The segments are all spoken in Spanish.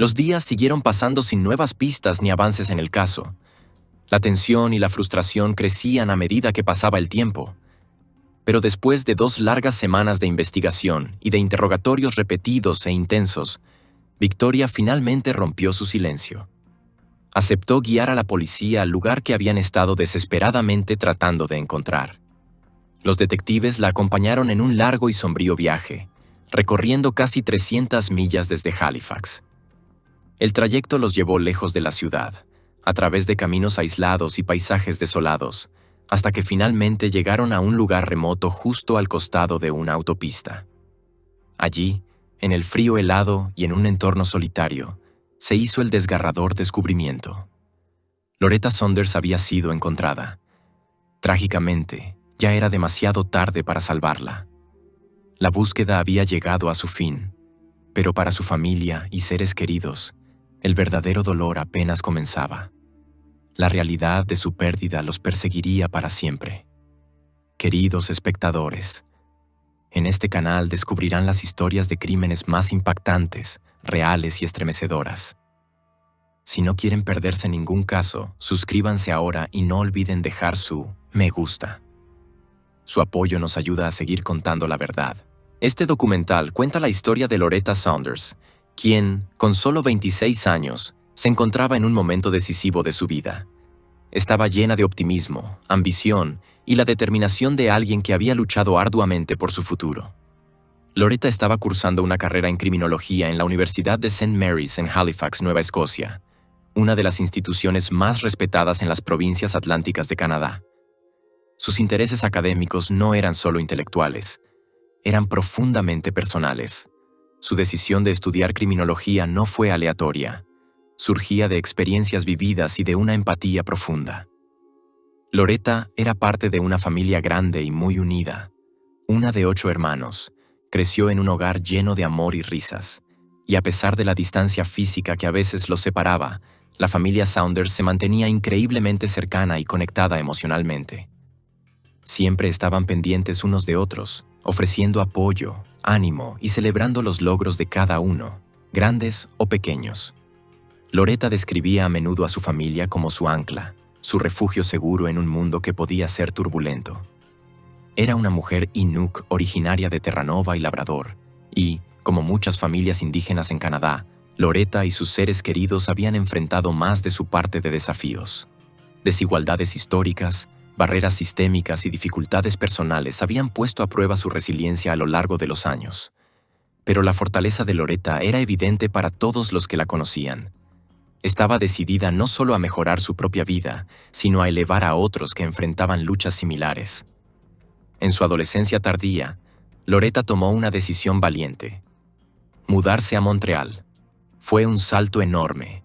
Los días siguieron pasando sin nuevas pistas ni avances en el caso. La tensión y la frustración crecían a medida que pasaba el tiempo. Pero después de 2 largas semanas de investigación y de interrogatorios repetidos e intensos, Victoria finalmente rompió su silencio. Aceptó guiar a la policía al lugar que habían estado desesperadamente tratando de encontrar. Los detectives la acompañaron en un largo y sombrío viaje, recorriendo casi 300 millas desde Halifax. El trayecto los llevó lejos de la ciudad, a través de caminos aislados y paisajes desolados, hasta que finalmente llegaron a un lugar remoto justo al costado de una autopista. Allí, en el frío helado y en un entorno solitario, se hizo el desgarrador descubrimiento. Loretta Saunders había sido encontrada. Trágicamente, ya era demasiado tarde para salvarla. La búsqueda había llegado a su fin, pero para su familia y seres queridos, el verdadero dolor apenas comenzaba. La realidad de su pérdida los perseguiría para siempre. Queridos espectadores, en este canal descubrirán las historias de crímenes más impactantes, reales y estremecedoras. Si no quieren perderse ningún caso, suscríbanse ahora y no olviden dejar su me gusta. Su apoyo nos ayuda a seguir contando la verdad. Este documental cuenta la historia de Loretta Saunders, quien, con solo 26 años, se encontraba en un momento decisivo de su vida. Estaba llena de optimismo, ambición y la determinación de alguien que había luchado arduamente por su futuro. Loretta estaba cursando una carrera en criminología en la Universidad de St. Mary's en Halifax, Nueva Escocia, una de las instituciones más respetadas en las provincias atlánticas de Canadá. Sus intereses académicos no eran solo intelectuales, eran profundamente personales. Su decisión de estudiar criminología no fue aleatoria. Surgía de experiencias vividas y de una empatía profunda. Loretta era parte de una familia grande y muy unida. Una de 8 hermanos, creció en un hogar lleno de amor y risas. Y a pesar de la distancia física que a veces los separaba, la familia Saunders se mantenía increíblemente cercana y conectada emocionalmente. Siempre estaban pendientes unos de otros, ofreciendo apoyo, ánimo y celebrando los logros de cada uno, grandes o pequeños. Loretta describía a menudo a su familia como su ancla, su refugio seguro en un mundo que podía ser turbulento. Era una mujer Inuk originaria de Terranova y Labrador, y, como muchas familias indígenas en Canadá, Loretta y sus seres queridos habían enfrentado más de su parte de desafíos. Desigualdades históricas, barreras sistémicas y dificultades personales habían puesto a prueba su resiliencia a lo largo de los años. Pero la fortaleza de Loretta era evidente para todos los que la conocían. Estaba decidida no solo a mejorar su propia vida, sino a elevar a otros que enfrentaban luchas similares. En su adolescencia tardía, Loretta tomó una decisión valiente: mudarse a Montreal. Fue un salto enorme.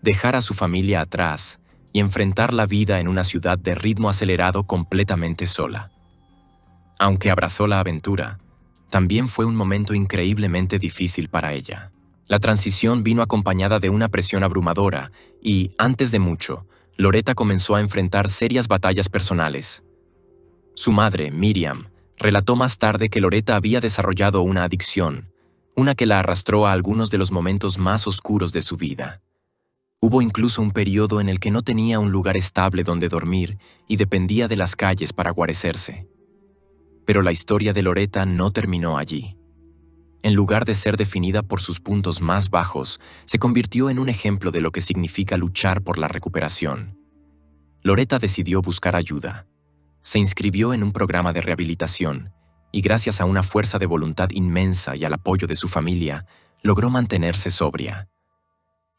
Dejar a su familia atrás y enfrentar la vida en una ciudad de ritmo acelerado completamente sola. Aunque abrazó la aventura, también fue un momento increíblemente difícil para ella. La transición vino acompañada de una presión abrumadora y, antes de mucho, Loretta comenzó a enfrentar serias batallas personales. Su madre, Miriam, relató más tarde que Loretta había desarrollado una adicción, una que la arrastró a algunos de los momentos más oscuros de su vida. Hubo incluso un periodo en el que no tenía un lugar estable donde dormir y dependía de las calles para guarecerse. Pero la historia de Loretta no terminó allí. En lugar de ser definida por sus puntos más bajos, se convirtió en un ejemplo de lo que significa luchar por la recuperación. Loretta decidió buscar ayuda. Se inscribió en un programa de rehabilitación y gracias a una fuerza de voluntad inmensa y al apoyo de su familia, logró mantenerse sobria.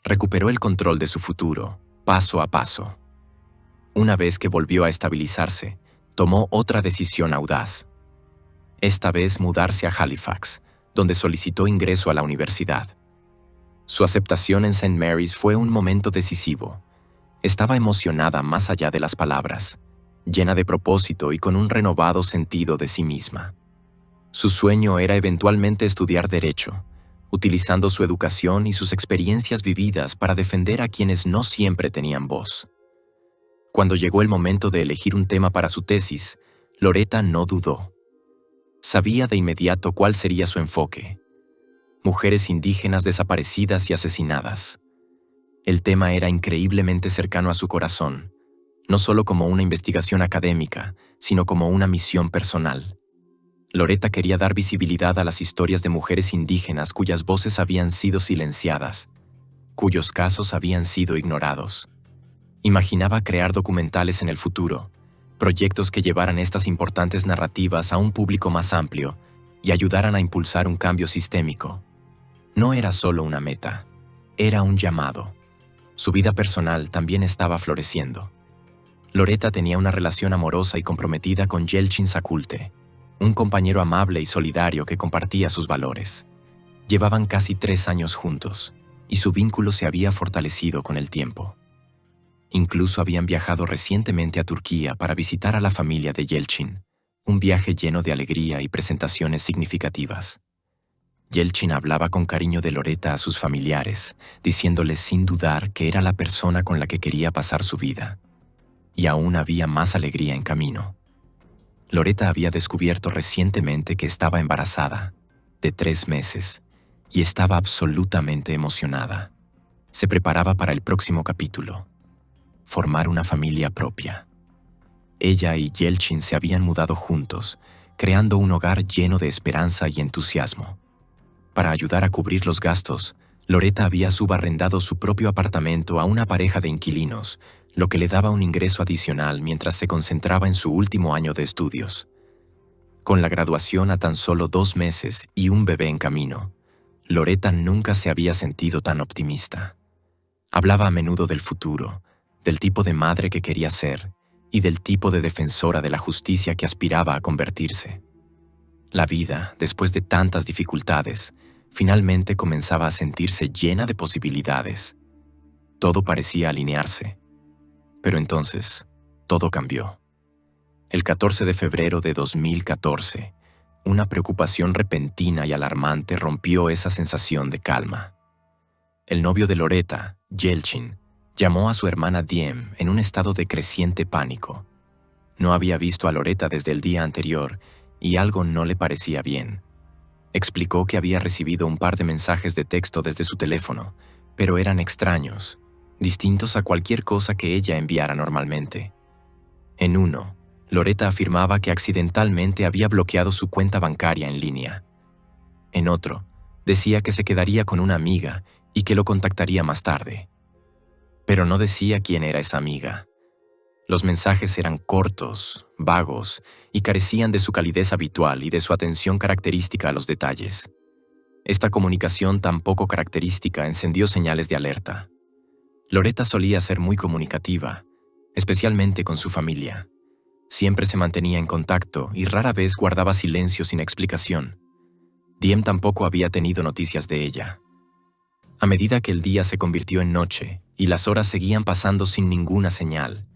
Recuperó el control de su futuro, paso a paso. Una vez que volvió a estabilizarse, tomó otra decisión audaz. Esta vez mudarse a Halifax, donde solicitó ingreso a la universidad. Su aceptación en St. Mary's fue un momento decisivo. Estaba emocionada más allá de las palabras, llena de propósito y con un renovado sentido de sí misma. Su sueño era eventualmente estudiar Derecho, utilizando su educación y sus experiencias vividas para defender a quienes no siempre tenían voz. Cuando llegó el momento de elegir un tema para su tesis, Loretta no dudó. Sabía de inmediato cuál sería su enfoque: mujeres indígenas desaparecidas y asesinadas. El tema era increíblemente cercano a su corazón, no solo como una investigación académica, sino como una misión personal. Loretta quería dar visibilidad a las historias de mujeres indígenas cuyas voces habían sido silenciadas, cuyos casos habían sido ignorados. Imaginaba crear documentales en el futuro, proyectos que llevaran estas importantes narrativas a un público más amplio y ayudaran a impulsar un cambio sistémico. No era solo una meta, era un llamado. Su vida personal también estaba floreciendo. Loretta tenía una relación amorosa y comprometida con Yelchin Sakulte, un compañero amable y solidario que compartía sus valores. Llevaban casi 3 años juntos, y su vínculo se había fortalecido con el tiempo. Incluso habían viajado recientemente a Turquía para visitar a la familia de Yelchin, un viaje lleno de alegría y presentaciones significativas. Yelchin hablaba con cariño de Loretta a sus familiares, diciéndoles sin dudar que era la persona con la que quería pasar su vida. Y aún había más alegría en camino. Loretta había descubierto recientemente que estaba embarazada, de 3 meses, y estaba absolutamente emocionada. Se preparaba para el próximo capítulo: formar una familia propia. Ella y Yelchin se habían mudado juntos, creando un hogar lleno de esperanza y entusiasmo. Para ayudar a cubrir los gastos, Loretta había subarrendado su propio apartamento a una pareja de inquilinos, lo que le daba un ingreso adicional mientras se concentraba en su último año de estudios. Con la graduación a tan solo 2 meses y un bebé en camino, Loretta nunca se había sentido tan optimista. Hablaba a menudo del futuro, del tipo de madre que quería ser y del tipo de defensora de la justicia que aspiraba a convertirse. La vida, después de tantas dificultades, finalmente comenzaba a sentirse llena de posibilidades. Todo parecía alinearse. Pero entonces, todo cambió. El 14 de febrero de 2014, una preocupación repentina y alarmante rompió esa sensación de calma. El novio de Loretta, Yelchin, llamó a su hermana Diem en un estado de creciente pánico. No había visto a Loretta desde el día anterior y algo no le parecía bien. Explicó que había recibido un par de mensajes de texto desde su teléfono, pero eran extraños, distintos a cualquier cosa que ella enviara normalmente. En uno, Loretta afirmaba que accidentalmente había bloqueado su cuenta bancaria en línea. En otro, decía que se quedaría con una amiga y que lo contactaría más tarde. Pero no decía quién era esa amiga. Los mensajes eran cortos, vagos y carecían de su calidez habitual y de su atención característica a los detalles. Esta comunicación tan poco característica encendió señales de alerta. Loretta solía ser muy comunicativa, especialmente con su familia. Siempre se mantenía en contacto y rara vez guardaba silencio sin explicación. Diem tampoco había tenido noticias de ella. A medida que el día se convirtió en noche y las horas seguían pasando sin ninguna señal,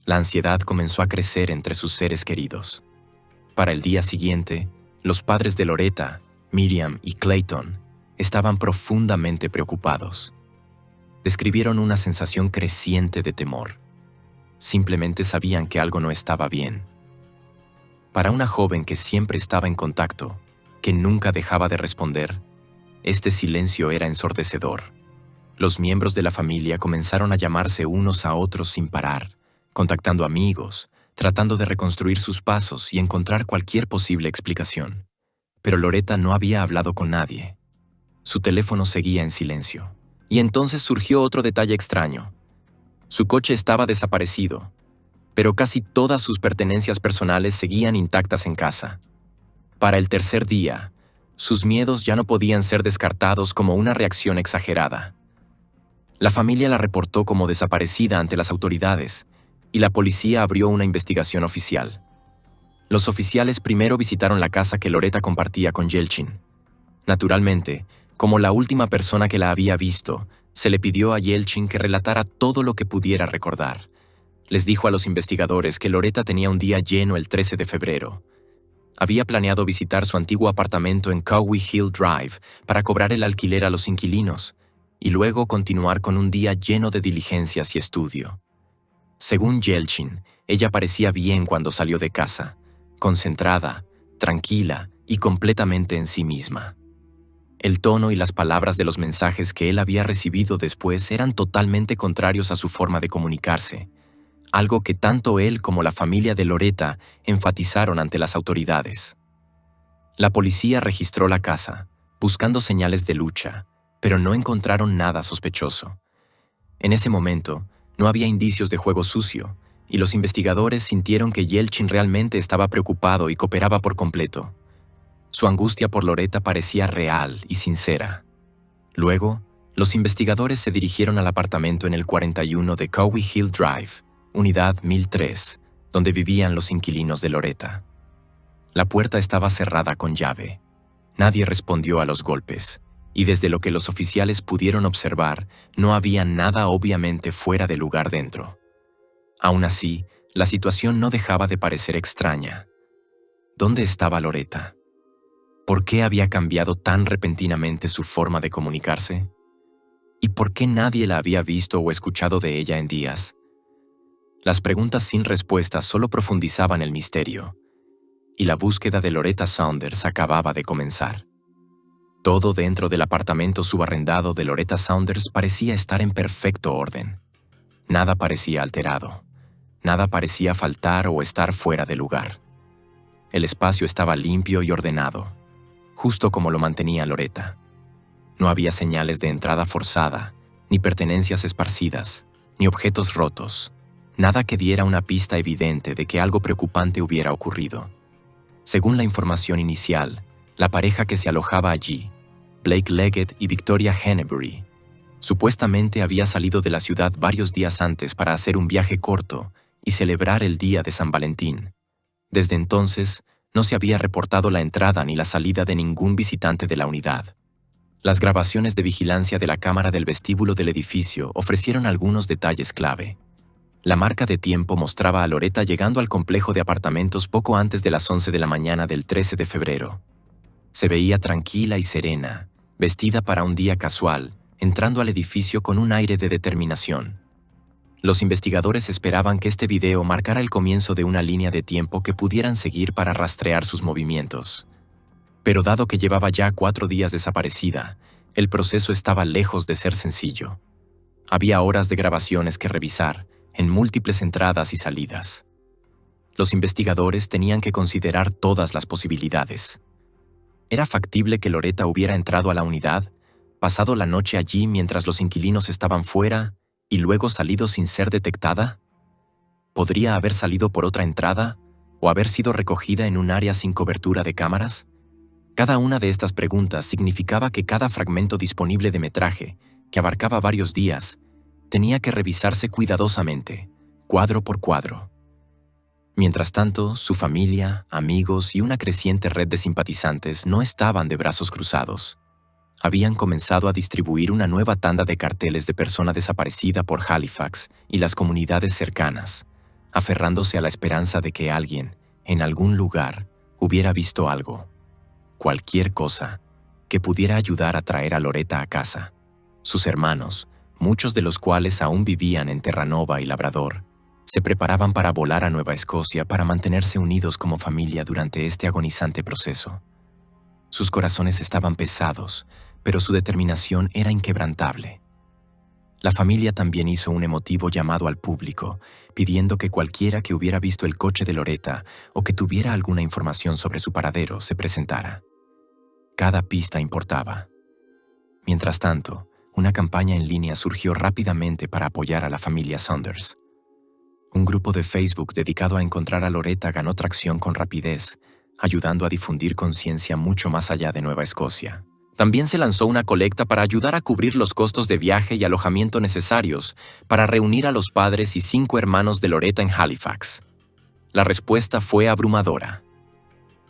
la ansiedad comenzó a crecer entre sus seres queridos. Para el día siguiente, los padres de Loretta, Miriam y Clayton, estaban profundamente preocupados. Describieron una sensación creciente de temor. Simplemente sabían que algo no estaba bien. Para una joven que siempre estaba en contacto, que nunca dejaba de responder, este silencio era ensordecedor. Los miembros de la familia comenzaron a llamarse unos a otros sin parar, contactando amigos, tratando de reconstruir sus pasos y encontrar cualquier posible explicación. Pero Loretta no había hablado con nadie. Su teléfono seguía en silencio. Y entonces surgió otro detalle extraño. Su coche estaba desaparecido, pero casi todas sus pertenencias personales seguían intactas en casa. Para el tercer día, sus miedos ya no podían ser descartados como una reacción exagerada. La familia la reportó como desaparecida ante las autoridades, y la policía abrió una investigación oficial. Los oficiales primero visitaron la casa que Loretta compartía con Yelchin. Naturalmente, como la última persona que la había visto, se le pidió a Yelchin que relatara todo lo que pudiera recordar. Les dijo a los investigadores que Loretta tenía un día lleno el 13 de febrero. Había planeado visitar su antiguo apartamento en Cowie Hill Drive para cobrar el alquiler a los inquilinos y luego continuar con un día lleno de diligencias y estudio. Según Yelchin, ella parecía bien cuando salió de casa, concentrada, tranquila y completamente en sí misma. El tono y las palabras de los mensajes que él había recibido después eran totalmente contrarios a su forma de comunicarse, algo que tanto él como la familia de Loretta enfatizaron ante las autoridades. La policía registró la casa, buscando señales de lucha, pero no encontraron nada sospechoso. En ese momento, no había indicios de juego sucio, y los investigadores sintieron que Yelchin realmente estaba preocupado y cooperaba por completo. Su angustia por Loretta parecía real y sincera. Luego, los investigadores se dirigieron al apartamento en el 41 de Cowie Hill Drive, unidad 1003, donde vivían los inquilinos de Loretta. La puerta estaba cerrada con llave. Nadie respondió a los golpes, y desde lo que los oficiales pudieron observar, no había nada obviamente fuera de lugar dentro. Aún así, la situación no dejaba de parecer extraña. ¿Dónde estaba Loretta? ¿Por qué había cambiado tan repentinamente su forma de comunicarse? ¿Y por qué nadie la había visto o escuchado de ella en días? Las preguntas sin respuesta solo profundizaban el misterio, y la búsqueda de Loretta Saunders acababa de comenzar. Todo dentro del apartamento subarrendado de Loretta Saunders parecía estar en perfecto orden. Nada parecía alterado. Nada parecía faltar o estar fuera de lugar. El espacio estaba limpio y ordenado, justo como lo mantenía Loretta. No había señales de entrada forzada, ni pertenencias esparcidas, ni objetos rotos, nada que diera una pista evidente de que algo preocupante hubiera ocurrido. Según la información inicial, la pareja que se alojaba allí, Blake Leggett y Victoria Hennebury, supuestamente había salido de la ciudad varios días antes para hacer un viaje corto y celebrar el día de San Valentín. Desde entonces, no se había reportado la entrada ni la salida de ningún visitante de la unidad. Las grabaciones de vigilancia de la cámara del vestíbulo del edificio ofrecieron algunos detalles clave. La marca de tiempo mostraba a Loretta llegando al complejo de apartamentos poco antes de las 11 de la mañana del 13 de febrero. Se veía tranquila y serena, vestida para un día casual, entrando al edificio con un aire de determinación. Los investigadores esperaban que este video marcara el comienzo de una línea de tiempo que pudieran seguir para rastrear sus movimientos. Pero dado que llevaba ya 4 días desaparecida, el proceso estaba lejos de ser sencillo. Había horas de grabaciones que revisar, en múltiples entradas y salidas. Los investigadores tenían que considerar todas las posibilidades. ¿Era factible que Loretta hubiera entrado a la unidad, pasado la noche allí mientras los inquilinos estaban fuera y luego salido sin ser detectada? ¿Podría haber salido por otra entrada o haber sido recogida en un área sin cobertura de cámaras? Cada una de estas preguntas significaba que cada fragmento disponible de metraje, que abarcaba varios días, tenía que revisarse cuidadosamente, cuadro por cuadro. Mientras tanto, su familia, amigos y una creciente red de simpatizantes no estaban de brazos cruzados. Habían comenzado a distribuir una nueva tanda de carteles de persona desaparecida por Halifax y las comunidades cercanas, aferrándose a la esperanza de que alguien, en algún lugar, hubiera visto algo, cualquier cosa, que pudiera ayudar a traer a Loretta a casa. Sus hermanos, muchos de los cuales aún vivían en Terranova y Labrador, se preparaban para volar a Nueva Escocia para mantenerse unidos como familia durante este agonizante proceso. Sus corazones estaban pesados, pero su determinación era inquebrantable. La familia también hizo un emotivo llamado al público, pidiendo que cualquiera que hubiera visto el coche de Loretta o que tuviera alguna información sobre su paradero se presentara. Cada pista importaba. Mientras tanto, una campaña en línea surgió rápidamente para apoyar a la familia Saunders. Un grupo de Facebook dedicado a encontrar a Loretta ganó tracción con rapidez, ayudando a difundir conciencia mucho más allá de Nueva Escocia. También se lanzó una colecta para ayudar a cubrir los costos de viaje y alojamiento necesarios para reunir a los padres y 5 hermanos de Loretta en Halifax. La respuesta fue abrumadora.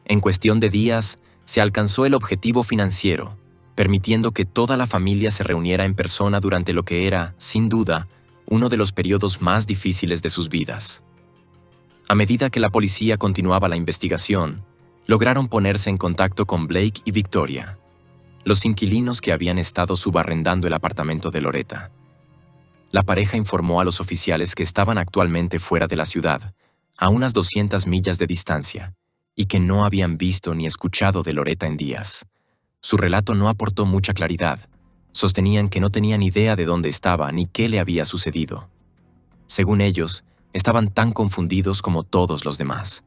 En cuestión de días, se alcanzó el objetivo financiero, permitiendo que toda la familia se reuniera en persona durante lo que era, sin duda, uno de los periodos más difíciles de sus vidas. A medida que la policía continuaba la investigación, lograron ponerse en contacto con Blake y Victoria, los inquilinos que habían estado subarrendando el apartamento de Loretta. La pareja informó a los oficiales que estaban actualmente fuera de la ciudad, a unas 200 millas de distancia, y que no habían visto ni escuchado de Loretta en días. Su relato no aportó mucha claridad. Sostenían que no tenían idea de dónde estaba ni qué le había sucedido. Según ellos, estaban tan confundidos como todos los demás.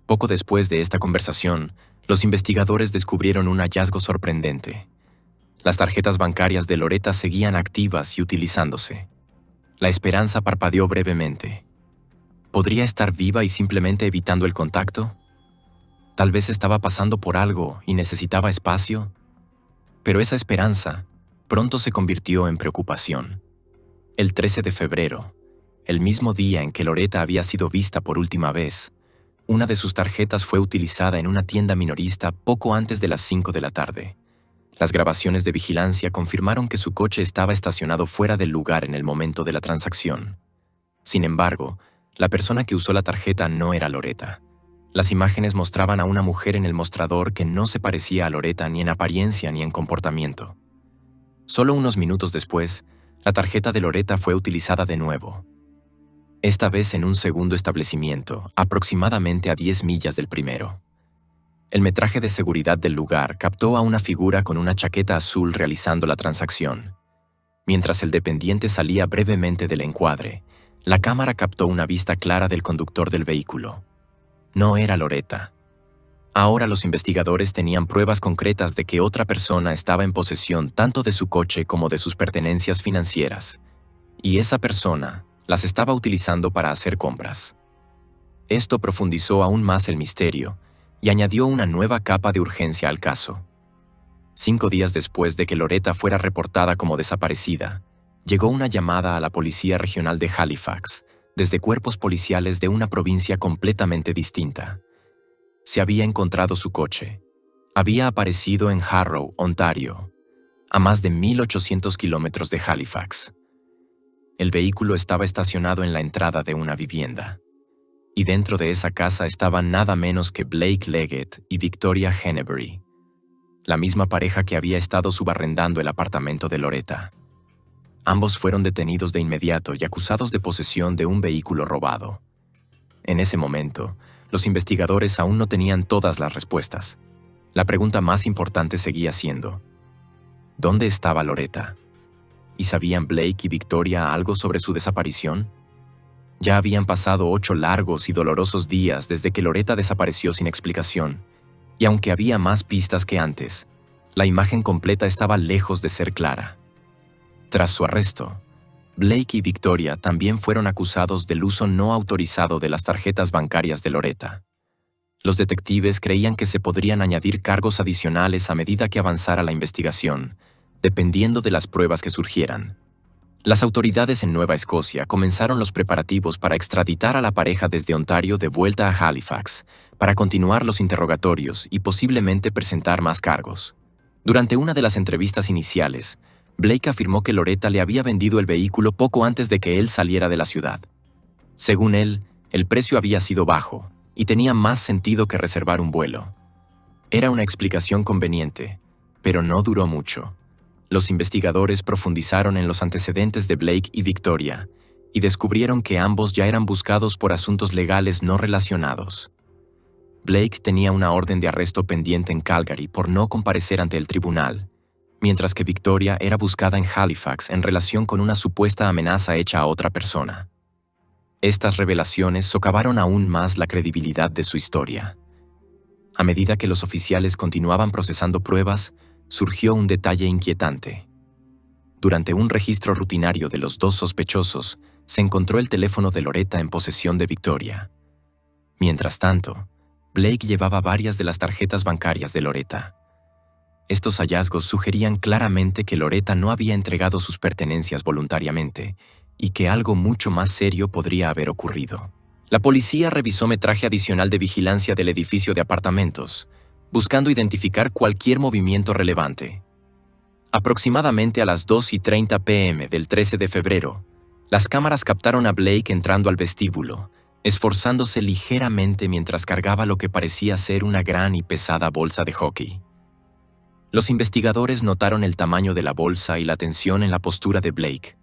Poco después de esta conversación, los investigadores descubrieron un hallazgo sorprendente. Las tarjetas bancarias de Loretta seguían activas y utilizándose. La esperanza parpadeó brevemente. ¿Podría estar viva y simplemente evitando el contacto? Tal vez estaba pasando por algo y necesitaba espacio. Pero esa esperanza pronto se convirtió en preocupación. El 13 de febrero, el mismo día en que Loretta había sido vista por última vez, una de sus tarjetas fue utilizada en una tienda minorista poco antes de las 5 de la tarde. Las grabaciones de vigilancia confirmaron que su coche estaba estacionado fuera del lugar en el momento de la transacción. Sin embargo, la persona que usó la tarjeta no era Loretta. Las imágenes mostraban a una mujer en el mostrador que no se parecía a Loretta ni en apariencia ni en comportamiento. Solo unos minutos después, la tarjeta de Loretta fue utilizada de nuevo. Esta vez en un segundo establecimiento, aproximadamente a 10 millas del primero. El metraje de seguridad del lugar captó a una figura con una chaqueta azul realizando la transacción. Mientras el dependiente salía brevemente del encuadre, la cámara captó una vista clara del conductor del vehículo. No era Loretta. Ahora los investigadores tenían pruebas concretas de que otra persona estaba en posesión tanto de su coche como de sus pertenencias financieras, y esa persona las estaba utilizando para hacer compras. Esto profundizó aún más el misterio y añadió una nueva capa de urgencia al caso. 5 días después de que Loretta fuera reportada como desaparecida, llegó una llamada a la Policía Regional de Halifax, desde cuerpos policiales de una provincia completamente distinta. Se había encontrado su coche. Había aparecido en Harrow, Ontario, a más de 1,800 kilómetros de Halifax. El vehículo estaba estacionado en la entrada de una vivienda. Y dentro de esa casa estaban nada menos que Blake Leggett y Victoria Henneberry, la misma pareja que había estado subarrendando el apartamento de Loretta. Ambos fueron detenidos de inmediato y acusados de posesión de un vehículo robado. En ese momento, los investigadores aún no tenían todas las respuestas. La pregunta más importante seguía siendo: ¿dónde estaba Loretta? ¿Y sabían Blake y Victoria algo sobre su desaparición? Ya habían pasado 8 largos y dolorosos días desde que Loretta desapareció sin explicación, y aunque había más pistas que antes, la imagen completa estaba lejos de ser clara. Tras su arresto, Blake y Victoria también fueron acusados del uso no autorizado de las tarjetas bancarias de Loretta. Los detectives creían que se podrían añadir cargos adicionales a medida que avanzara la investigación, dependiendo de las pruebas que surgieran. Las autoridades en Nueva Escocia comenzaron los preparativos para extraditar a la pareja desde Ontario de vuelta a Halifax, para continuar los interrogatorios y posiblemente presentar más cargos. Durante una de las entrevistas iniciales, Blake afirmó que Loretta le había vendido el vehículo poco antes de que él saliera de la ciudad. Según él, el precio había sido bajo y tenía más sentido que reservar un vuelo. Era una explicación conveniente, pero no duró mucho. Los investigadores profundizaron en los antecedentes de Blake y Victoria y descubrieron que ambos ya eran buscados por asuntos legales no relacionados. Blake tenía una orden de arresto pendiente en Calgary por no comparecer ante el tribunal, mientras que Victoria era buscada en Halifax en relación con una supuesta amenaza hecha a otra persona. Estas revelaciones socavaron aún más la credibilidad de su historia. A medida que los oficiales continuaban procesando pruebas, surgió un detalle inquietante. Durante un registro rutinario de los 2 sospechosos, se encontró el teléfono de Loretta en posesión de Victoria. Mientras tanto, Blake llevaba varias de las tarjetas bancarias de Loretta. Estos hallazgos sugerían claramente que Loretta no había entregado sus pertenencias voluntariamente y que algo mucho más serio podría haber ocurrido. La policía revisó metraje adicional de vigilancia del edificio de apartamentos, buscando identificar cualquier movimiento relevante. Aproximadamente a las 2:30 p.m. del 13 de febrero, las cámaras captaron a Blake entrando al vestíbulo, esforzándose ligeramente mientras cargaba lo que parecía ser una gran y pesada bolsa de hockey. Los investigadores notaron el tamaño de la bolsa y la tensión en la postura de Blake.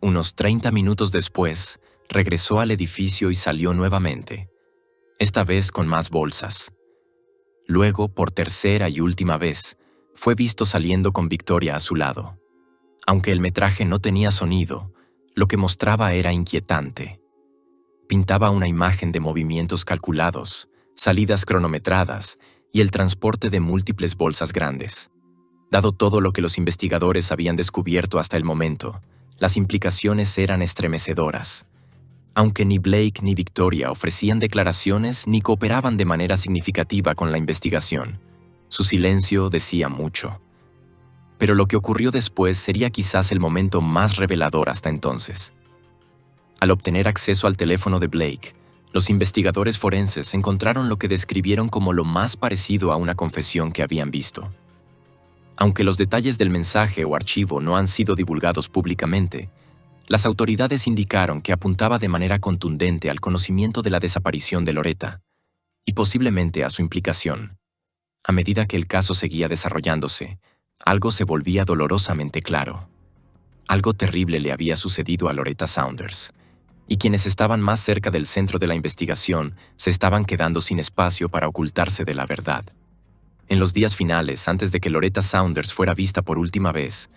Unos 30 minutos después, regresó al edificio y salió nuevamente, esta vez con más bolsas. Luego, por tercera y última vez, fue visto saliendo con Victoria a su lado. Aunque el metraje no tenía sonido, lo que mostraba era inquietante. Pintaba una imagen de movimientos calculados, salidas cronometradas y el transporte de múltiples bolsas grandes. Dado todo lo que los investigadores habían descubierto hasta el momento, las implicaciones eran estremecedoras. Aunque ni Blake ni Victoria ofrecían declaraciones ni cooperaban de manera significativa con la investigación, su silencio decía mucho. Pero lo que ocurrió después sería quizás el momento más revelador hasta entonces. Al obtener acceso al teléfono de Blake, los investigadores forenses encontraron lo que describieron como lo más parecido a una confesión que habían visto. Aunque los detalles del mensaje o archivo no han sido divulgados públicamente, las autoridades indicaron que apuntaba de manera contundente al conocimiento de la desaparición de Loretta y posiblemente a su implicación. A medida que el caso seguía desarrollándose, algo se volvía dolorosamente claro. Algo terrible le había sucedido a Loretta Saunders, y quienes estaban más cerca del centro de la investigación se estaban quedando sin espacio para ocultarse de la verdad. En los días finales, antes de que Loretta Saunders fuera vista por última vez,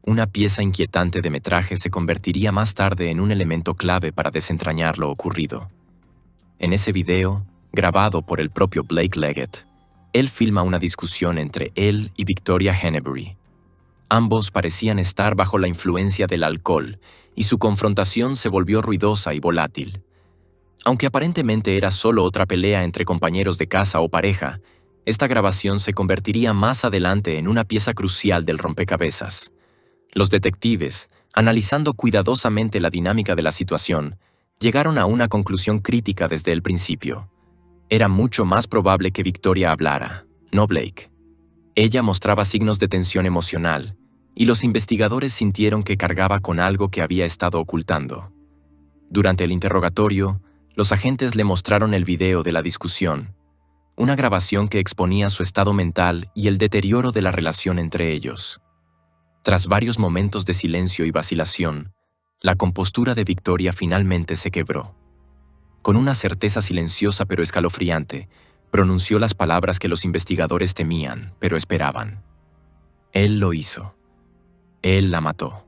una pieza inquietante de metraje se convertiría más tarde en un elemento clave para desentrañar lo ocurrido. En ese video, grabado por el propio Blake Leggett, él filma una discusión entre él y Victoria Henneberry. Ambos parecían estar bajo la influencia del alcohol y su confrontación se volvió ruidosa y volátil. Aunque aparentemente era solo otra pelea entre compañeros de casa o pareja, esta grabación se convertiría más adelante en una pieza crucial del rompecabezas. Los detectives, analizando cuidadosamente la dinámica de la situación, llegaron a una conclusión crítica desde el principio. Era mucho más probable que Victoria hablara, no Blake. Ella mostraba signos de tensión emocional, y los investigadores sintieron que cargaba con algo que había estado ocultando. Durante el interrogatorio, los agentes le mostraron el video de la discusión, una grabación que exponía su estado mental y el deterioro de la relación entre ellos. Tras varios momentos de silencio y vacilación, la compostura de Victoria finalmente se quebró. Con una certeza silenciosa pero escalofriante, pronunció las palabras que los investigadores temían, pero esperaban. Él lo hizo. Él la mató.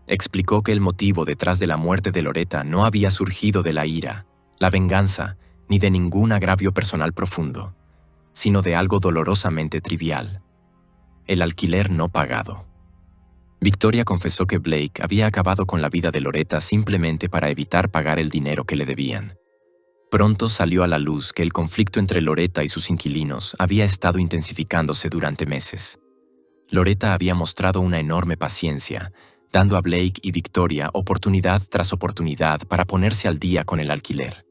Explicó que el motivo detrás de la muerte de Loretta no había surgido de la ira, la venganza, ni de ningún agravio personal profundo, sino de algo dolorosamente trivial: el alquiler no pagado. Victoria confesó que Blake había acabado con la vida de Loretta simplemente para evitar pagar el dinero que le debían. Pronto salió a la luz que el conflicto entre Loretta y sus inquilinos había estado intensificándose durante meses. Loretta había mostrado una enorme paciencia, dando a Blake y Victoria oportunidad tras oportunidad para ponerse al día con el alquiler.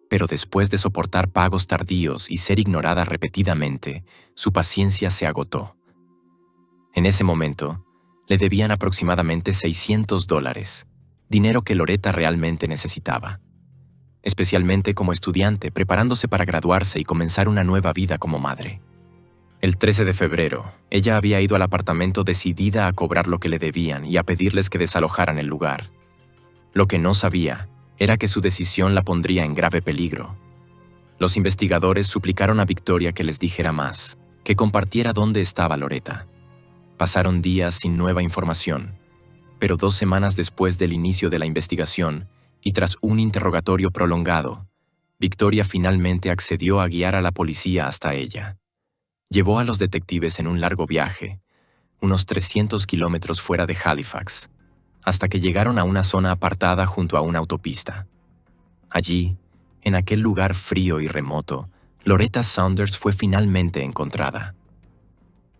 Pero después de soportar pagos tardíos y ser ignorada repetidamente, su paciencia se agotó. En ese momento, le debían aproximadamente $600, dinero que Loretta realmente necesitaba, especialmente como estudiante preparándose para graduarse y comenzar una nueva vida como madre. El 13 de febrero, ella había ido al apartamento decidida a cobrar lo que le debían y a pedirles que desalojaran el lugar. Lo que no sabía era que su decisión la pondría en grave peligro. Los investigadores suplicaron a Victoria que les dijera más, que compartiera dónde estaba Loretta. Pasaron días sin nueva información, pero 2 semanas después del inicio de la investigación y tras un interrogatorio prolongado, Victoria finalmente accedió a guiar a la policía hasta ella. Llevó a los detectives en un largo viaje, unos 300 kilómetros fuera de Halifax, hasta que llegaron a una zona apartada junto a una autopista. Allí, en aquel lugar frío y remoto, Loretta Saunders fue finalmente encontrada.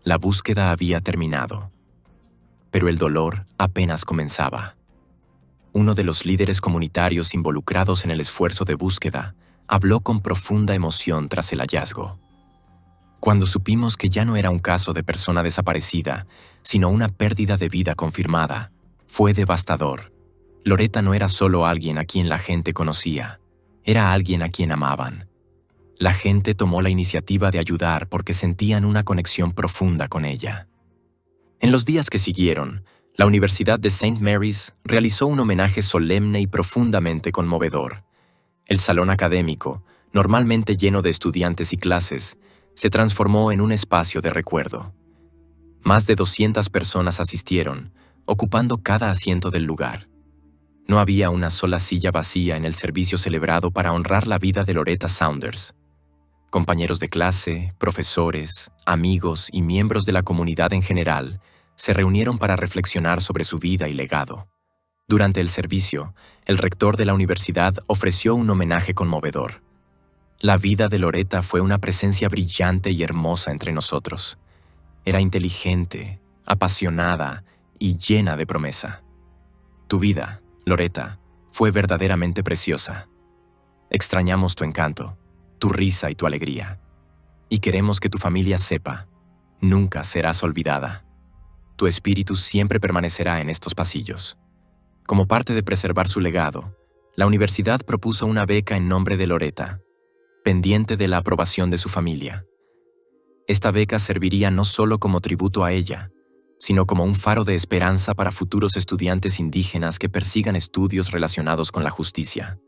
La búsqueda había terminado, pero el dolor apenas comenzaba. Uno de los líderes comunitarios involucrados en el esfuerzo de búsqueda habló con profunda emoción tras el hallazgo. Cuando supimos que ya no era un caso de persona desaparecida, sino una pérdida de vida confirmada, fue devastador. Loretta no era solo alguien a quien la gente conocía, era alguien a quien amaban. La gente tomó la iniciativa de ayudar porque sentían una conexión profunda con ella. En los días que siguieron, la Universidad de St. Mary's realizó un homenaje solemne y profundamente conmovedor. El salón académico, normalmente lleno de estudiantes y clases, se transformó en un espacio de recuerdo. Más de 200 personas asistieron, ocupando cada asiento del lugar. No había una sola silla vacía en el servicio celebrado para honrar la vida de Loretta Saunders. Compañeros de clase, profesores, amigos y miembros de la comunidad en general se reunieron para reflexionar sobre su vida y legado. Durante el servicio, el rector de la universidad ofreció un homenaje conmovedor. La vida de Loretta fue una presencia brillante y hermosa entre nosotros. Era inteligente, apasionada y llena de promesa. Tu vida, Loretta, fue verdaderamente preciosa. Extrañamos tu encanto, tu risa y tu alegría. Y queremos que tu familia sepa, nunca serás olvidada. Tu espíritu siempre permanecerá en estos pasillos. Como parte de preservar su legado, la universidad propuso una beca en nombre de Loretta, pendiente de la aprobación de su familia. Esta beca serviría no solo como tributo a ella, sino como un faro de esperanza para futuros estudiantes indígenas que persigan estudios relacionados con la justicia.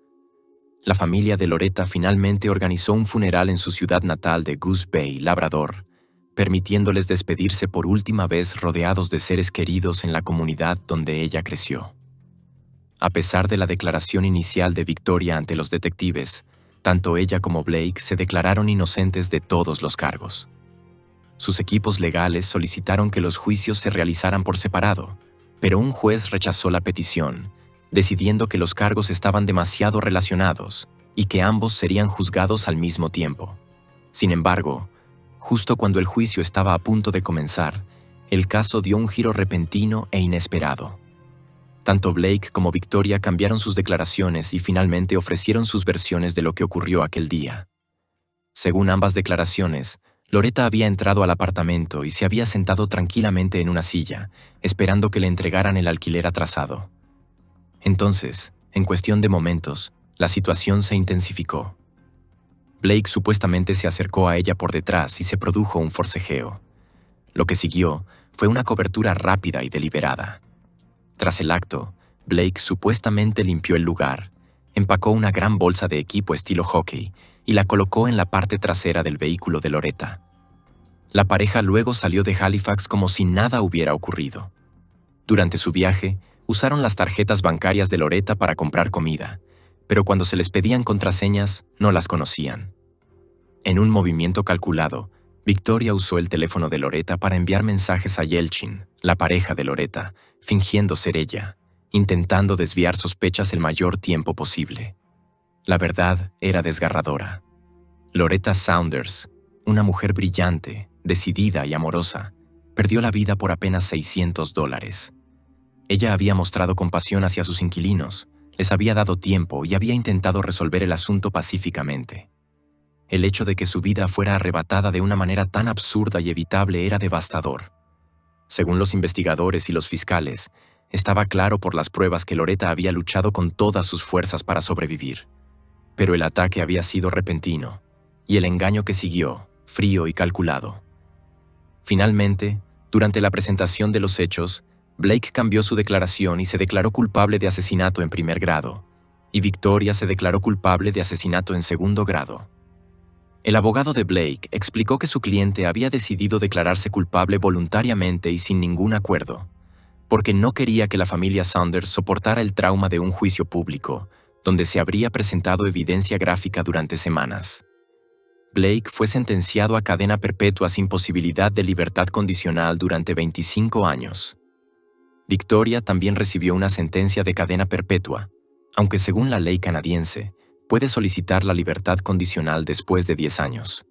La familia de Loretta finalmente organizó un funeral en su ciudad natal de Goose Bay, Labrador, permitiéndoles despedirse por última vez rodeados de seres queridos en la comunidad donde ella creció. A pesar de la declaración inicial de Victoria ante los detectives, tanto ella como Blake se declararon inocentes de todos los cargos. Sus equipos legales solicitaron que los juicios se realizaran por separado, pero un juez rechazó la petición, decidiendo que los cargos estaban demasiado relacionados y que ambos serían juzgados al mismo tiempo. Sin embargo, justo cuando el juicio estaba a punto de comenzar, el caso dio un giro repentino e inesperado. Tanto Blake como Victoria cambiaron sus declaraciones y finalmente ofrecieron sus versiones de lo que ocurrió aquel día. Según ambas declaraciones, Loretta había entrado al apartamento y se había sentado tranquilamente en una silla, esperando que le entregaran el alquiler atrasado. Entonces, en cuestión de momentos, la situación se intensificó. Blake supuestamente se acercó a ella por detrás y se produjo un forcejeo. Lo que siguió fue una cobertura rápida y deliberada. Tras el acto, Blake supuestamente limpió el lugar, empacó una gran bolsa de equipo estilo hockey y la colocó en la parte trasera del vehículo de Loretta. La pareja luego salió de Halifax como si nada hubiera ocurrido. Durante su viaje, usaron las tarjetas bancarias de Loretta para comprar comida, pero cuando se les pedían contraseñas, no las conocían. En un movimiento calculado, Victoria usó el teléfono de Loretta para enviar mensajes a Yelchin, la pareja de Loretta, fingiendo ser ella, intentando desviar sospechas el mayor tiempo posible. La verdad era desgarradora. Loretta Saunders, una mujer brillante, decidida y amorosa, perdió la vida por apenas $600. Ella había mostrado compasión hacia sus inquilinos, les había dado tiempo y había intentado resolver el asunto pacíficamente. El hecho de que su vida fuera arrebatada de una manera tan absurda y evitable era devastador. Según los investigadores y los fiscales, estaba claro por las pruebas que Loretta había luchado con todas sus fuerzas para sobrevivir. Pero el ataque había sido repentino, y el engaño que siguió, frío y calculado. Finalmente, durante la presentación de los hechos, Blake cambió su declaración y se declaró culpable de asesinato en primer grado, y Victoria se declaró culpable de asesinato en segundo grado. El abogado de Blake explicó que su cliente había decidido declararse culpable voluntariamente y sin ningún acuerdo, porque no quería que la familia Saunders soportara el trauma de un juicio público, donde se habría presentado evidencia gráfica durante semanas. Blake fue sentenciado a cadena perpetua sin posibilidad de libertad condicional durante 25 años. Victoria también recibió una sentencia de cadena perpetua, aunque según la ley canadiense, puede solicitar la libertad condicional después de 10 años.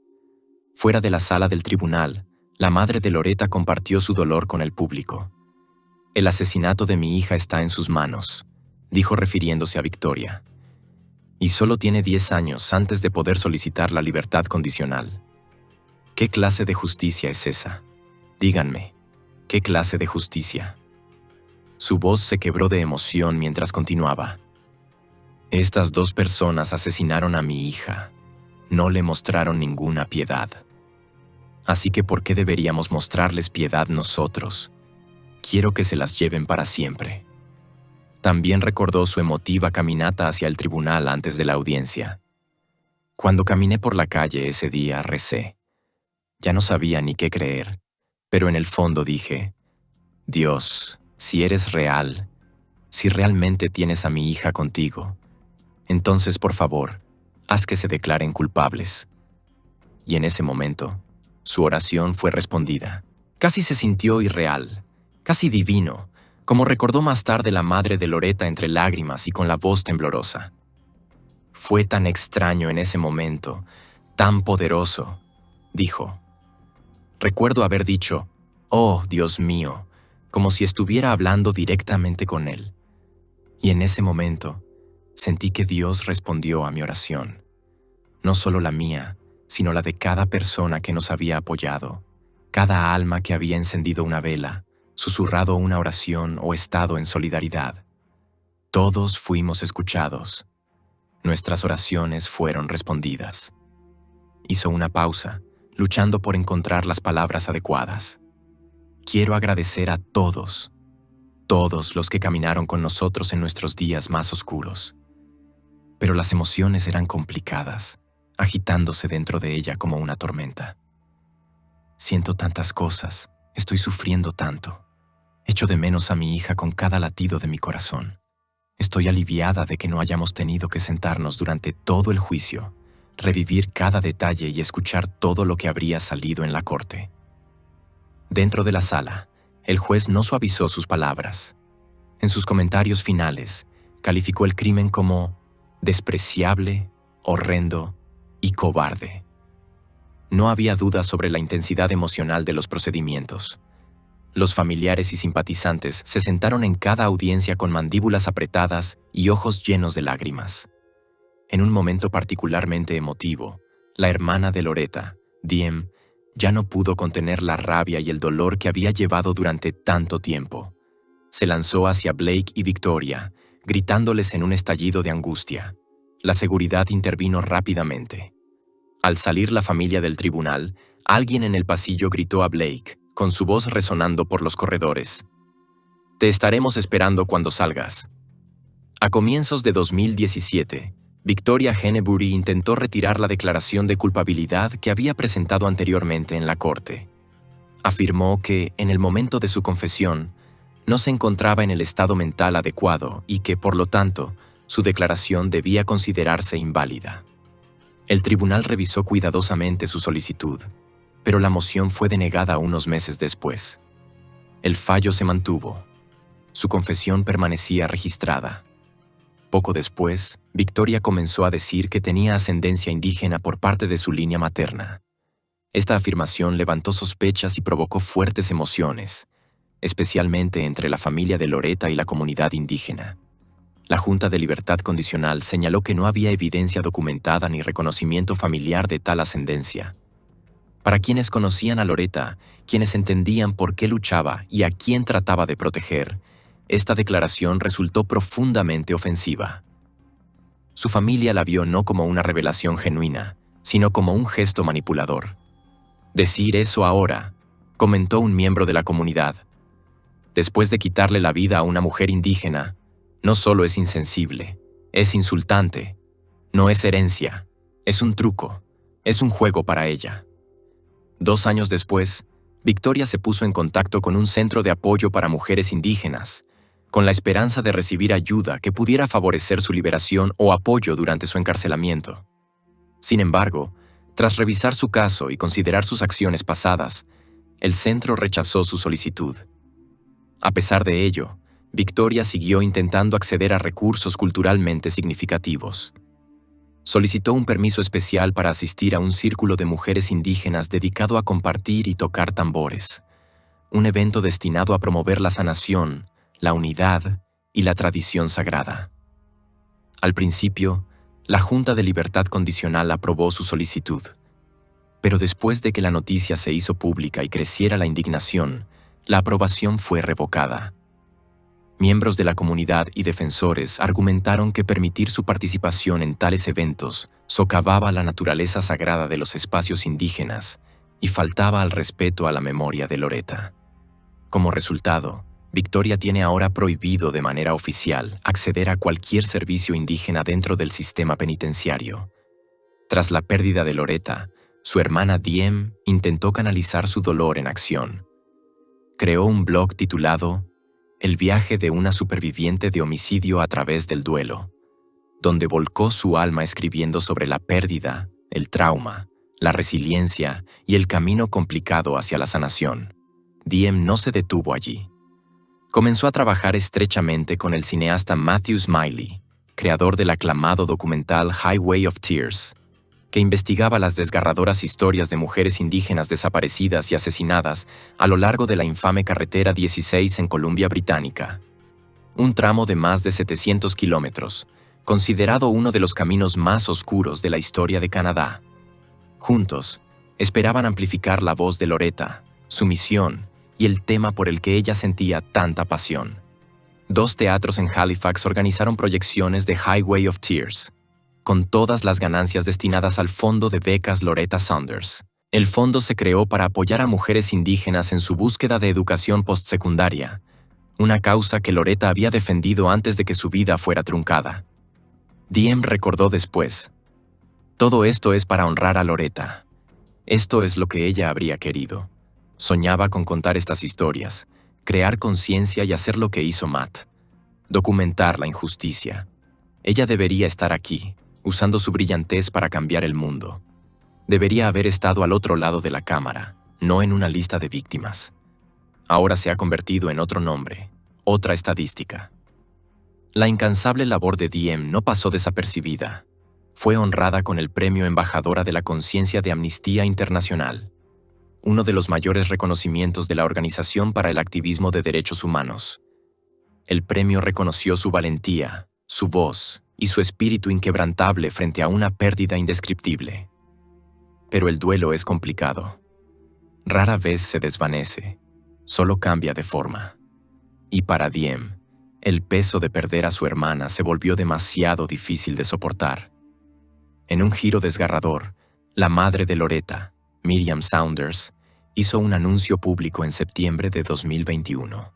Fuera de la sala del tribunal, la madre de Loretta compartió su dolor con el público. «El asesinato de mi hija está en sus manos», dijo refiriéndose a Victoria. «Y solo tiene 10 años antes de poder solicitar la libertad condicional. ¿Qué clase de justicia es esa? Díganme, ¿qué clase de justicia?». Su voz se quebró de emoción mientras continuaba. «Estas dos personas asesinaron a mi hija. No le mostraron ninguna piedad. Así que ¿por qué deberíamos mostrarles piedad nosotros? Quiero que se las lleven para siempre». También recordó su emotiva caminata hacia el tribunal antes de la audiencia. «Cuando caminé por la calle ese día, recé. Ya no sabía ni qué creer, Pero en el fondo dije, Dios, si eres real, si realmente tienes a mi hija contigo, entonces por favor, haz que se declaren culpables. Y en ese momento, su oración fue respondida. Casi se sintió irreal, casi divino, como recordó más tarde la madre de Loretta entre lágrimas y con la voz temblorosa. Fue tan extraño en ese momento, tan poderoso, dijo. Recuerdo haber dicho, «Oh, Dios mío», como si estuviera hablando directamente con él. Y en ese momento, sentí que Dios respondió a mi oración. No solo la mía, sino la de cada persona que nos había apoyado, cada alma que había encendido una vela, susurrado una oración o estado en solidaridad. Todos fuimos escuchados. Nuestras oraciones fueron respondidas. Hizo una pausa, luchando por encontrar las palabras adecuadas. Quiero agradecer a todos los que caminaron con nosotros en nuestros días más oscuros. Pero las emociones eran complicadas, agitándose dentro de ella como una tormenta. Siento tantas cosas, estoy sufriendo tanto. Echo de menos a mi hija con cada latido de mi corazón. Estoy aliviada de que no hayamos tenido que sentarnos durante todo el juicio, revivir cada detalle y escuchar todo lo que habría salido en la corte. Dentro de la sala, el juez no suavizó sus palabras. En sus comentarios finales, calificó el crimen como despreciable, horrendo y cobarde. No había duda sobre la intensidad emocional de los procedimientos. Los familiares y simpatizantes se sentaron en cada audiencia con mandíbulas apretadas y ojos llenos de lágrimas. En un momento particularmente emotivo, la hermana de Loretta, Diem, ya no pudo contener la rabia y el dolor que había llevado durante tanto tiempo. Se lanzó hacia Blake y Victoria, gritándoles en un estallido de angustia. La seguridad intervino rápidamente. Al salir la familia del tribunal, alguien en el pasillo gritó a Blake, con su voz resonando por los corredores. «Te estaremos esperando cuando salgas». A comienzos de 2017, Victoria Hennebury intentó retirar la declaración de culpabilidad que había presentado anteriormente en la corte. Afirmó que, en el momento de su confesión, no se encontraba en el estado mental adecuado y que, por lo tanto, su declaración debía considerarse inválida. El tribunal revisó cuidadosamente su solicitud, pero la moción fue denegada unos meses después. El fallo se mantuvo. Su confesión permanecía registrada. Poco después, Victoria comenzó a decir que tenía ascendencia indígena por parte de su línea materna. Esta afirmación levantó sospechas y provocó fuertes emociones, especialmente entre la familia de Loretta y la comunidad indígena. La Junta de Libertad Condicional señaló que no había evidencia documentada ni reconocimiento familiar de tal ascendencia. Para quienes conocían a Loretta, quienes entendían por qué luchaba y a quién trataba de proteger, esta declaración resultó profundamente ofensiva. Su familia la vio no como una revelación genuina, sino como un gesto manipulador. «Decir eso ahora», comentó un miembro de la comunidad, «después de quitarle la vida a una mujer indígena, no solo es insensible, es insultante, no es herencia, es un truco, es un juego para ella». 2 años después, Victoria se puso en contacto con un centro de apoyo para mujeres indígenas, con la esperanza de recibir ayuda que pudiera favorecer su liberación o apoyo durante su encarcelamiento. Sin embargo, tras revisar su caso y considerar sus acciones pasadas, el centro rechazó su solicitud. A pesar de ello, Victoria siguió intentando acceder a recursos culturalmente significativos. Solicitó un permiso especial para asistir a un círculo de mujeres indígenas dedicado a compartir y tocar tambores, un evento destinado a promover la sanación, la unidad y la tradición sagrada. Al principio, la Junta de Libertad Condicional aprobó su solicitud, pero después de que la noticia se hizo pública y creciera la indignación, la aprobación fue revocada. Miembros de la comunidad y defensores argumentaron que permitir su participación en tales eventos socavaba la naturaleza sagrada de los espacios indígenas y faltaba al respeto a la memoria de Loretta. Como resultado, Victoria tiene ahora prohibido de manera oficial acceder a cualquier servicio indígena dentro del sistema penitenciario. Tras la pérdida de Loretta, su hermana Diem intentó canalizar su dolor en acción, creó un blog titulado El viaje de una superviviente de homicidio a través del duelo, donde volcó su alma escribiendo sobre la pérdida, el trauma, la resiliencia y el camino complicado hacia la sanación. Diem no se detuvo allí. Comenzó a trabajar estrechamente con el cineasta Matthew Smiley, creador del aclamado documental Highway of Tears, que investigaba las desgarradoras historias de mujeres indígenas desaparecidas y asesinadas a lo largo de la infame carretera 16 en Columbia Británica. Un tramo de más de 700 kilómetros, considerado uno de los caminos más oscuros de la historia de Canadá. Juntos, esperaban amplificar la voz de Loretta, su misión y el tema por el que ella sentía tanta pasión. 2 teatros en Halifax organizaron proyecciones de Highway of Tears, con todas las ganancias destinadas al Fondo de Becas Loretta Saunders. El fondo se creó para apoyar a mujeres indígenas en su búsqueda de educación postsecundaria, una causa que Loretta había defendido antes de que su vida fuera truncada. Diem recordó después: todo esto es para honrar a Loretta. Esto es lo que ella habría querido. Soñaba con contar estas historias, crear conciencia y hacer lo que hizo Matt: documentar la injusticia. Ella debería estar aquí, usando su brillantez para cambiar el mundo. Debería haber estado al otro lado de la cámara, no en una lista de víctimas. Ahora se ha convertido en otro nombre, otra estadística. La incansable labor de Diem no pasó desapercibida. Fue honrada con el Premio Embajadora de la Conciencia de Amnistía Internacional, uno de los mayores reconocimientos de la Organización para el Activismo de Derechos Humanos. El premio reconoció su valentía, su voz y su espíritu inquebrantable frente a una pérdida indescriptible. Pero el duelo es complicado. Rara vez se desvanece, solo cambia de forma. Y para Diem, el peso de perder a su hermana se volvió demasiado difícil de soportar. En un giro desgarrador, la madre de Loretta, Miriam Saunders, hizo un anuncio público en septiembre de 2021.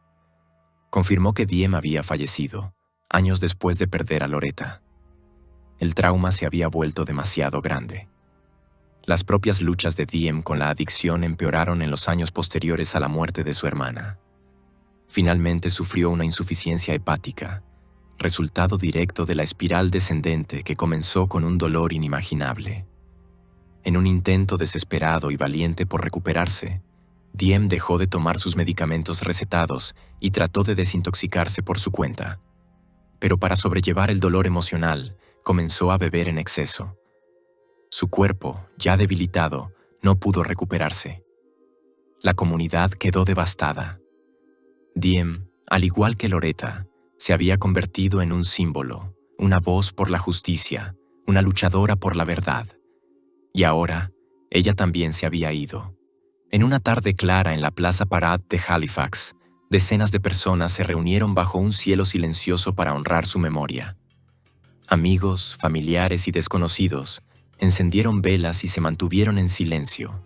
Confirmó que Diem había fallecido, años después de perder a Loretta. El trauma se había vuelto demasiado grande. Las propias luchas de Diem con la adicción empeoraron en los años posteriores a la muerte de su hermana. Finalmente sufrió una insuficiencia hepática, resultado directo de la espiral descendente que comenzó con un dolor inimaginable. En un intento desesperado y valiente por recuperarse, Diem dejó de tomar sus medicamentos recetados y trató de desintoxicarse por su cuenta. Pero para sobrellevar el dolor emocional, comenzó a beber en exceso. Su cuerpo, ya debilitado, no pudo recuperarse. La comunidad quedó devastada. Diem, al igual que Loretta, se había convertido en un símbolo, una voz por la justicia, una luchadora por la verdad. Y ahora, ella también se había ido. En una tarde clara en la Plaza Parade de Halifax, decenas de personas se reunieron bajo un cielo silencioso para honrar su memoria. Amigos, familiares y desconocidos encendieron velas y se mantuvieron en silencio,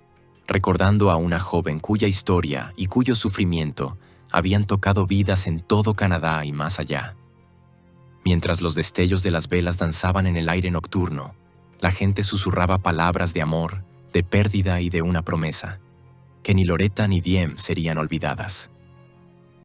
recordando a una joven cuya historia y cuyo sufrimiento habían tocado vidas en todo Canadá y más allá. Mientras los destellos de las velas danzaban en el aire nocturno, la gente susurraba palabras de amor, de pérdida y de una promesa: que ni Loretta ni Diem serían olvidadas.